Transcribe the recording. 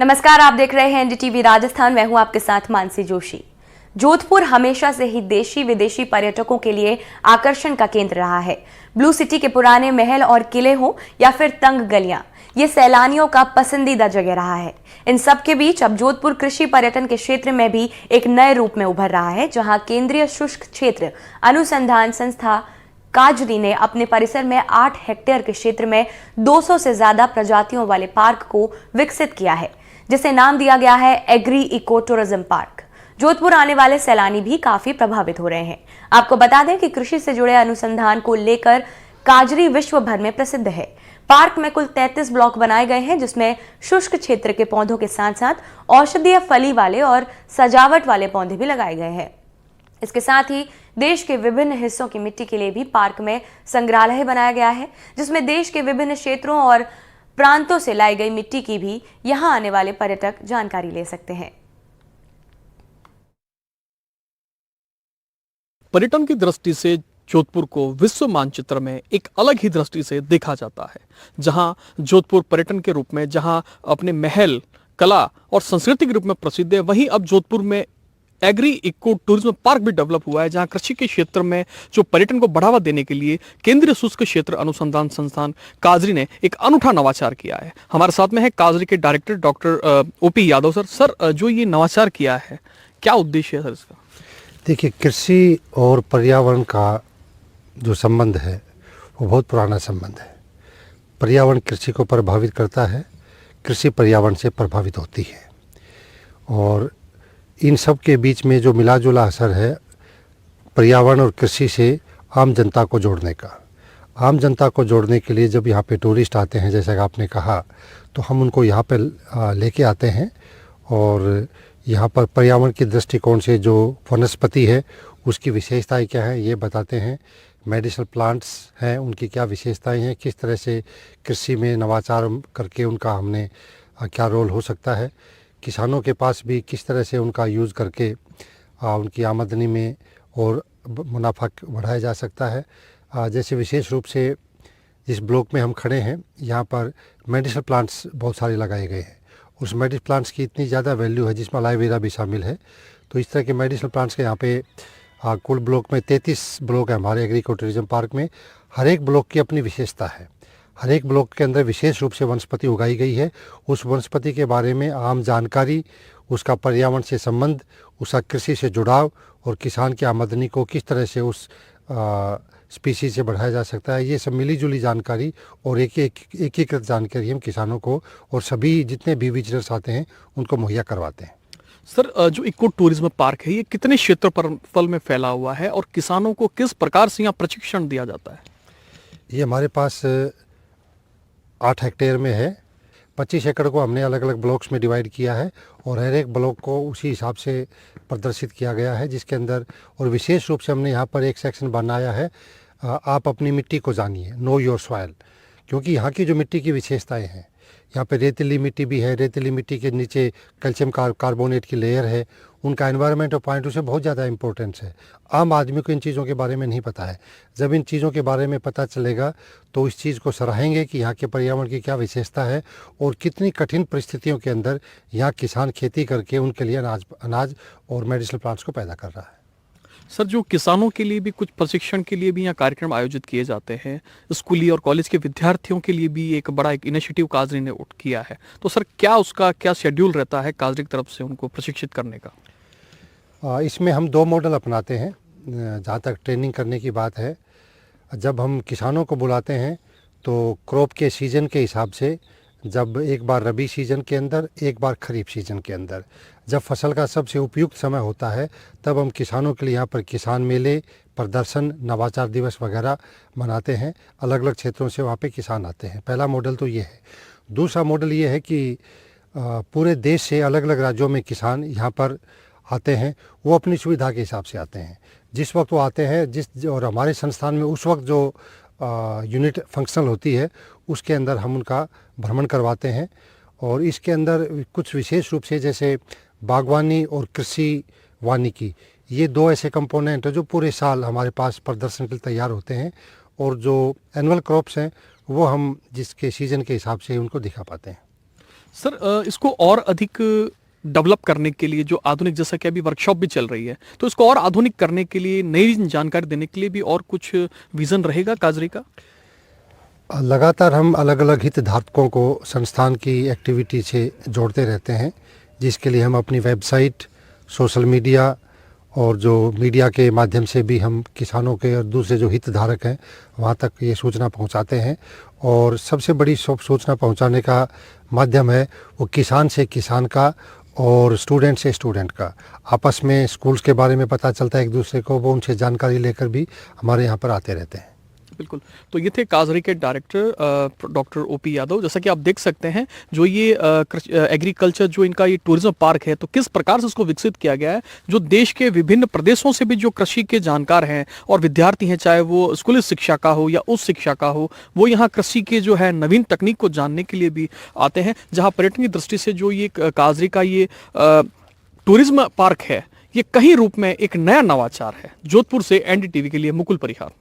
नमस्कार, आप देख रहे हैं एनडीटीवी राजस्थान। मैं हूं आपके साथ मानसी जोशी। जोधपुर हमेशा से ही देशी विदेशी पर्यटकों के लिए आकर्षण का केंद्र रहा है। ब्लू सिटी के पुराने महल और किले हों या फिर तंग गलियां, ये सैलानियों का पसंदीदा जगह रहा है। इन सब के बीच अब जोधपुर कृषि पर्यटन के क्षेत्र में भी एक नए रूप में उभर रहा है, जहां केंद्रीय शुष्क क्षेत्र अनुसंधान संस्था काजरी ने अपने परिसर में 8 हेक्टेयर के क्षेत्र में 200 से ज्यादा प्रजातियों वाले पार्क को विकसित किया है, जिसे नाम दिया गया है agri eco tourism park. Jodhpur आने वाले सैलानी भी काफी प्रभावित हो रहे हैं। आपको बता दें कि कृषि से जुड़े अनुसंधान को लेकर काजरी विश्व भर में प्रसिद्ध है। पार्क में कुल 33 ब्लॉक बनाए गए हैं, जिसमें शुष्क क्षेत्र के पौधों के साथ साथ औषधीय फली वाले और सजावट वाले पौधे भी लगाए गए हैं। इसके साथ ही देश के विभिन्न हिस्सों की मिट्टी के लिए भी पार्क में संग्रहालय बनाया गया है, जिसमें देश के विभिन्न क्षेत्रों और प्रांतों से लाई गई मिट्टी की भी यहां आने वाले पर्यटक जानकारी ले सकते हैं। पर्यटन की दृष्टि से जोधपुर को विश्व मानचित्र में एक अलग ही दृष्टि से देखा जाता है। जहां जोधपुर पर्यटन के रूप में जहां अपने महल, कला और संस्कृति के रूप में प्रसिद्ध है, वहीं अब जोधपुर में एग्री इको टूरिज्म पार्क भी डेवलप हुआ है, जहां कृषि के क्षेत्र में जो पर्यटन को बढ़ावा देने के लिए केंद्रीय शुष्क क्षेत्र अनुसंधान संस्थान काजरी ने एक अनूठा नवाचार किया है। हमारे साथ में है काजरी के director doctor OP Yadav sir. Sir, जो ये नवाचार किया है, क्या उद्देश्य है सर इसका? देखिए, कृषि और पर्यावरण का जो संबंध है वो बहुत पुराना संबंध है। पर्यावरण कृषि को प्रभावित करता है, कृषि पर्यावरण से प्रभावित होती है, और इन सब के बीच में जो मिला जुला असर है पर्यावरण और कृषि से आम जनता को जोड़ने का। आम जनता को जोड़ने के लिए जब यहाँ पे टूरिस्ट आते हैं, जैसा कि आपने कहा, तो हम उनको यहाँ पे लेके आते हैं और यहाँ पर पर्यावरण के दृष्टिकोण से जो वनस्पति है उसकी विशेषताएं क्या है ये बताते हैं। मेडिसिनल प्लांट्स हैं, उनकी क्या विशेषताएं हैं, किस तरह से कृषि में नवाचार करके उनका हमने क्या रोल हो सकता है, किसानों के पास भी किस तरह से उनका यूज़ करके उनकी आमदनी में और मुनाफा बढ़ाया जा सकता है। जैसे विशेष रूप से जिस ब्लॉक में हम खड़े हैं, यहाँ पर मेडिसिनल प्लांट्स बहुत सारे लगाए गए हैं। उस मेडिसिनल प्लांट्स की इतनी ज़्यादा वैल्यू है, जिसमें एलोवेरा भी शामिल है। तो इस तरह के मेडिसिनल प्लांट्स के यहाँ पे कुल ब्लॉक में 33 ब्लॉक है हमारे एग्री इको टूरिज्म पार्क में। हर एक ब्लॉक की अपनी विशेषता है। हर एक ब्लॉक के अंदर विशेष रूप से वनस्पति उगाई गई है। उस वनस्पति के बारे में आम जानकारी, उसका पर्यावरण से संबंध, उसका कृषि से जुड़ाव और किसान की आमदनी को किस तरह से उस स्पीसीज से बढ़ाया जा सकता है, ये सब मिली जुली जानकारी और एकीकृत जानकारी हम किसानों को और सभी जितने भी विजिटर्स आते हैं उनको मुहैया करवाते हैं। सर, जो इको टूरिज्म पार्क है, ये कितने क्षेत्रफल में फैला हुआ है और किसानों को किस प्रकार से यहाँ प्रशिक्षण दिया जाता है? ये हमारे पास 8 हेक्टेयर में है। 25 एकड़ को हमने अलग अलग ब्लॉक्स में डिवाइड किया है और हर एक ब्लॉक को उसी हिसाब से प्रदर्शित किया गया है, जिसके अंदर और विशेष रूप से हमने यहाँ पर एक सेक्शन बनाया है, आप अपनी मिट्टी को जानिए, नो योर सॉइल। क्योंकि यहाँ की जो मिट्टी की विशेषताएं हैं, यहाँ पे रेतीली मिट्टी भी है, रेतीली मिट्टी के नीचे कैल्शियम कार्बोनेट की लेयर है, उनका एनवायरनमेंट पॉइंट से बहुत ज़्यादा इंपॉर्टेंस है। आम आदमी को इन चीज़ों के बारे में नहीं पता है। जब इन चीज़ों के बारे में पता चलेगा तो इस चीज़ को सराहेंगे कि यहाँ के पर्यावरण की क्या विशेषता है और कितनी कठिन परिस्थितियों के अंदर यहाँ किसान खेती करके उनके लिए अनाज और मेडिसिनल प्लांट्स को पैदा कर रहा है। सर, जो किसानों के लिए भी कुछ प्रशिक्षण के लिए भी यहाँ कार्यक्रम आयोजित किए जाते हैं, स्कूली और कॉलेज के विद्यार्थियों के लिए भी एक बड़ा इनिशिएटिव काजरी ने किया है, तो सर उसका क्या शेड्यूल रहता है काजरी की तरफ से उनको प्रशिक्षित करने का? इसमें हम 2 मॉडल अपनाते हैं। जहाँ तक ट्रेनिंग करने की बात है, जब हम किसानों को बुलाते हैं तो क्रॉप के सीज़न के हिसाब से, जब एक बार रबी सीज़न के अंदर, एक बार खरीफ सीज़न के अंदर, जब फसल का सबसे उपयुक्त समय होता है, तब हम किसानों के लिए यहाँ पर किसान मेले, प्रदर्शन, नवाचार दिवस वगैरह मनाते हैं। अलग अलग क्षेत्रों से वहाँ पे किसान आते हैं। पहला मॉडल तो ये है। दूसरा मॉडल ये है कि पूरे देश से अलग अलग राज्यों में किसान यहाँ पर आते हैं। वो अपनी सुविधा के हिसाब से आते हैं। जिस वक्त वो आते हैं, और हमारे संस्थान में उस वक्त जो यूनिट फंक्शनल होती है, उसके अंदर हम उनका भ्रमण करवाते हैं। और इसके अंदर कुछ विशेष रूप से जैसे बागवानी और कृषि वानिकी, ये 2 ऐसे कंपोनेंट हैं जो पूरे साल हमारे पास प्रदर्शन के लिए तैयार होते हैं। और जो एनुअल क्रॉप्स हैं वो हम जिसके सीज़न के हिसाब से उनको दिखा पाते हैं। सर इसको और अधिक डेवलप करने के लिए जो आधुनिक, जैसा कि अभी वर्कशॉप भी चल रही है, तो इसको और आधुनिक करने के लिए, नई जानकारी देने के लिए भी और कुछ विजन रहेगा काजरी का? लगातार हम अलग अलग हितधारकों को संस्थान की एक्टिविटी से जोड़ते रहते हैं, जिसके लिए हम अपनी वेबसाइट, सोशल मीडिया और जो मीडिया के माध्यम से भी हम किसानों के और दूसरे जो हितधारक हैं वहाँ तक ये सूचना पहुँचाते हैं। और सबसे बड़ी सूचना पहुँचाने का माध्यम है वो किसान से किसान का और स्टूडेंट से स्टूडेंट का। आपस में स्कूल्स के बारे में पता चलता है एक दूसरे को, वो उनसे जानकारी लेकर भी हमारे यहाँ पर आते रहते हैं। बिल्कुल। तो ये थे काजरी के डायरेक्टर डॉक्टर ओपी यादव। जैसा कि आप देख सकते हैं, जो ये एग्रीकल्चर, जो इनका ये टूरिज्म पार्क है, तो किस प्रकार से इसको विकसित किया गया है, जो देश के विभिन्न प्रदेशों से भी जो कृषि के जानकार हैं और विद्यार्थी हैं, चाहे वो स्कूली शिक्षा का हो या उच्च शिक्षा का हो, वो यहाँ कृषि के जो है नवीन तकनीक को जानने के लिए भी आते हैं। जहाँ पर्यटन की दृष्टि से जो ये काजरी का ये टूरिज्म पार्क है, ये कई रूप में एक नया नवाचार है। जोधपुर से एनडीटीवी के लिए मुकुल परिहार।